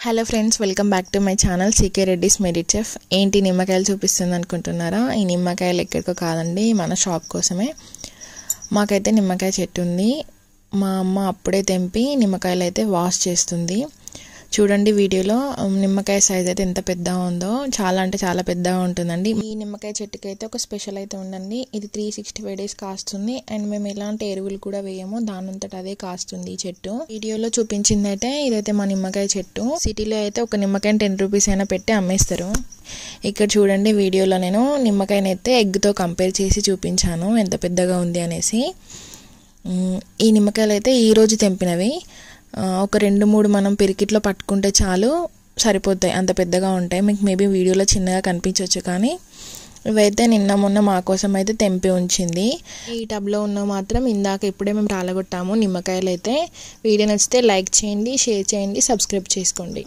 Hello friends, welcome back to my channel CK Reddy's merit chef. ఏంటి నిమ్మకాయలు చూపిస్తుంది అనుకుంటున్నారా? ఈ నిమ్మకాయలు ఎక్కడికో కాదండి, మన షాప్ కోసమే. మాకైతే నిమ్మకాయ చెట్టు ఉంది. మా అమ్మ అప్పుడే తెంపి నిమ్మకాయలు అయితే వాష్ చేస్తుంది. చూడండి వీడియోలో నిమ్మకాయ సైజ్ అయితే ఎంత పెద్దగా ఉందో, చాలా అంటే చాలా పెద్దగా ఉంటుందండి. ఈ నిమ్మకాయ చెట్టుకి అయితే ఒక స్పెషల్ అయితే ఉందండి. ఇది 365 days కాస్తుంది. అండ్ మేము ఎలాంటి ఎరువులు కూడా వేయము, దానంతట అదే కాస్తుంది ఈ చెట్టు. వీడియోలో చూపించింది అయితే ఇదైతే మా నిమ్మకాయ చెట్టు. సిటీలో అయితే ఒక నిమ్మకాయ 10 rupees అయినా పెట్టి అమ్మేస్తారు. ఇక్కడ చూడండి వీడియోలో నేను నిమ్మకాయని అయితే ఎగ్తో కంపేర్ చేసి చూపించాను ఎంత పెద్దగా ఉంది అనేసి. ఈ నిమ్మకాయలు అయితే ఈరోజు తెంపినవి. ఒక 2-3 మనం పిరికిట్లో పట్టుకుంటే చాలు, సరిపోతాయి, అంత పెద్దగా ఉంటాయి. మీకు మేబీ వీడియోలో చిన్నగా కనిపించవచ్చు, కానీ ఇవైతే నిన్న మొన్న మా కోసం అయితే తెంపి ఉంచింది. ఈ టబ్లో ఉన్న మాత్రం ఇందాక ఇప్పుడే మేము రాలగొట్టాము నిమ్మకాయలు అయితే. వీడియో నచ్చితే లైక్ చేయండి, షేర్ చేయండి, సబ్స్క్రైబ్ చేసుకోండి.